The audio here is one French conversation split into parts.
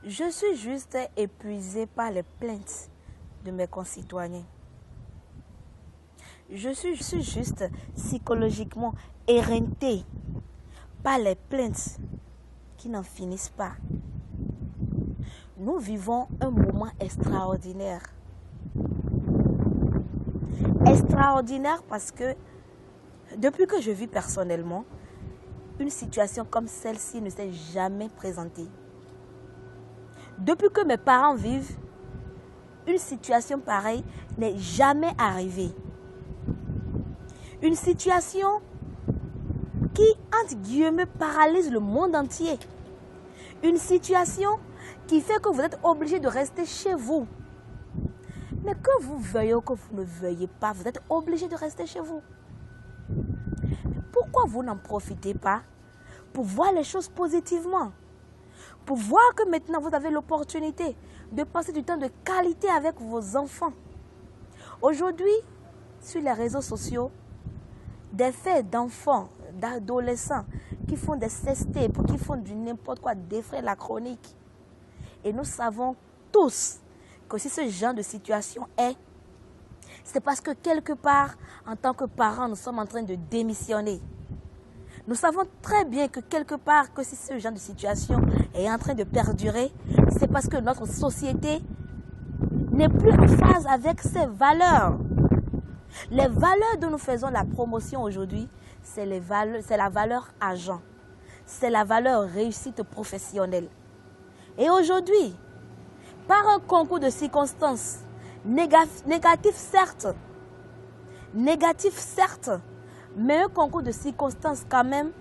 Je suis juste épuisée par les plaintes de mes concitoyens. Je suis juste psychologiquement éreintée par les plaintes qui n'en finissent pas. Nous vivons un moment extraordinaire. Extraordinaire parce que depuis que je vis personnellement, une situation comme celle-ci ne s'est jamais présentée. Depuis que mes parents vivent, une situation pareille n'est jamais arrivée. Une situation qui, entre guillemets, paralyse le monde entier. Une situation qui fait que vous êtes obligé de rester chez vous. Mais que vous veuillez ou que vous ne veuillez pas, vous êtes obligé de rester chez vous. Pourquoi vous n'en profitez pas pour voir les choses positivement? Pour voir que maintenant vous avez l'opportunité de passer du temps de qualité avec vos enfants. Aujourd'hui, sur les réseaux sociaux, des faits d'enfants, d'adolescents qui font des sextapes, qui font du n'importe quoi, défraient la chronique. Et nous savons tous que si ce genre de situation c'est parce que quelque part, en tant que parents, nous sommes en train de démissionner. Nous savons très bien que quelque part, que si ce genre de situation est en train de perdurer, c'est parce que notre société n'est plus en phase avec ses valeurs. Les valeurs dont nous faisons la promotion aujourd'hui, c'est la valeur argent. C'est la valeur réussite professionnelle. Et aujourd'hui, par un concours de circonstances, négatif certes, mais un concours de circonstances quand même,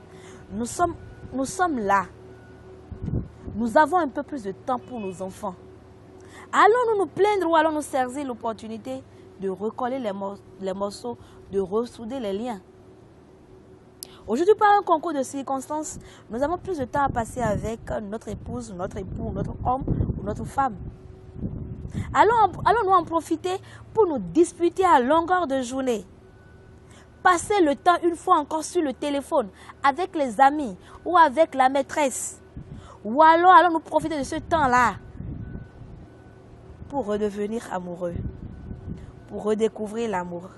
nous sommes là. Nous avons un peu plus de temps pour nos enfants. Allons-nous nous plaindre ou allons-nous saisir l'opportunité de recoller les morceaux, de ressouder les liens? Aujourd'hui, par un concours de circonstances, nous avons plus de temps à passer avec notre épouse, notre époux, notre homme ou notre femme. Allons-nous en profiter pour nous disputer à longueur de journée. Passer le temps une fois encore sur le téléphone avec les amis ou avec la maîtresse. Ou alors allons-nous profiter de ce temps-là pour redevenir amoureux, pour redécouvrir l'amour,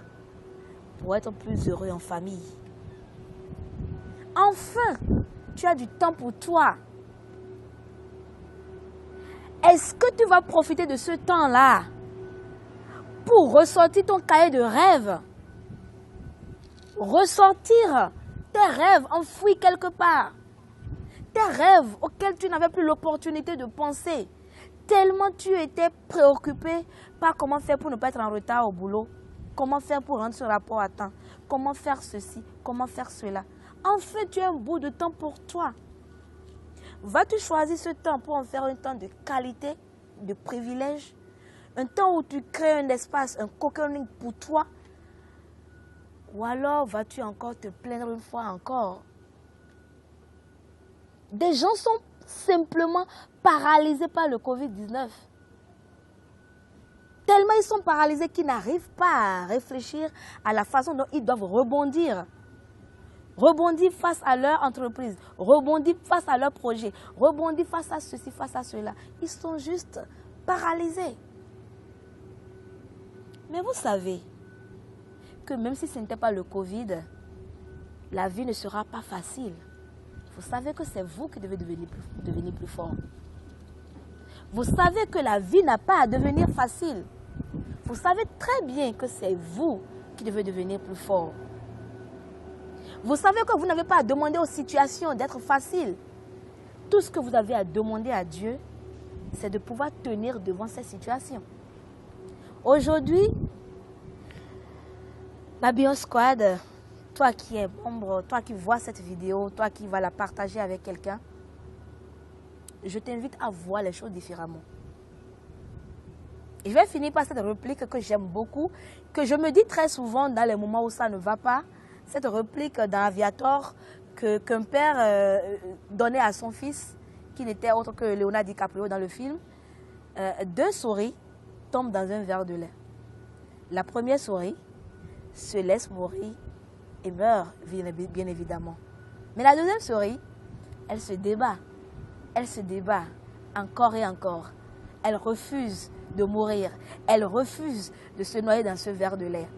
pour être plus heureux en famille. Enfin, tu as du temps pour toi. Est-ce que tu vas profiter de ce temps-là pour ressortir ton cahier de rêves? Ressortir tes rêves enfouis quelque part. Tes rêves auxquels tu n'avais plus l'opportunité de penser. Tellement tu étais préoccupé par comment faire pour ne pas être en retard au boulot. Comment faire pour rendre ce rapport à temps. Comment faire ceci, comment faire cela. Enfin, tu as un bout de temps pour toi. Vas-tu choisir ce temps pour en faire un temps de qualité, de privilège? Un temps où tu crées un espace, un cocooning pour toi? Ou alors vas-tu encore te plaindre une fois encore? Des gens sont simplement paralysés par le Covid-19. Tellement ils sont paralysés qu'ils n'arrivent pas à réfléchir à la façon dont ils doivent rebondir. Rebondir face à leur entreprise, rebondir face à leur projet, rebondir face à ceci, face à cela. Ils sont juste paralysés. Mais vous savez que même si ce n'était pas le Covid, la vie ne sera pas facile. Vous savez que c'est vous qui devez devenir plus fort. Vous savez que la vie n'a pas à devenir facile. Vous savez très bien que c'est vous qui devez devenir plus fort. Vous savez que vous n'avez pas à demander aux situations d'être faciles. Tout ce que vous avez à demander à Dieu, c'est de pouvoir tenir devant ces situations. Aujourd'hui, Babylon Squad, toi qui es membre, toi qui vois cette vidéo, toi qui vas la partager avec quelqu'un, je t'invite à voir les choses différemment. Et je vais finir par cette réplique que j'aime beaucoup, que je me dis très souvent dans les moments où ça ne va pas. Cette réplique dans Aviator qu'un père donnait à son fils, qui n'était autre que Leonardo DiCaprio dans le film. 2 souris tombent dans un verre de lait. La première souris se laisse mourir et meurt, bien évidemment. Mais la deuxième souris, elle se débat encore et encore. Elle refuse de mourir. Elle refuse de se noyer dans ce verre de lait.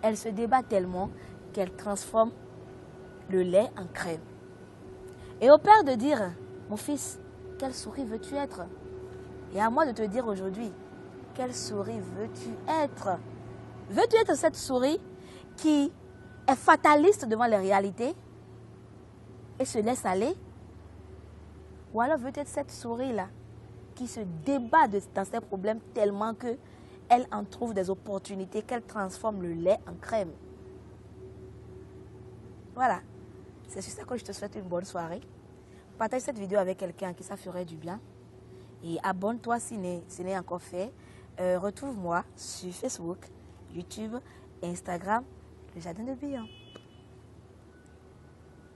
Elle se débat tellement qu'elle transforme le lait en crème. Et au père de dire, mon fils, quelle souris veux-tu être? Et à moi de te dire aujourd'hui, quelle souris veux-tu être? Veux-tu être cette souris qui est fataliste devant les réalités et se laisse aller? Ou alors veux-tu être cette souris-là qui se débat dans ses problèmes tellement qu'elle en trouve des opportunités, qu'elle transforme le lait en crème? Voilà, c'est sur ça que je te souhaite une bonne soirée. Partage cette vidéo avec quelqu'un qui ça ferait du bien. Et abonne-toi si ce n'est encore fait. Retrouve-moi sur Facebook, YouTube, Instagram, le Jardin de Bion.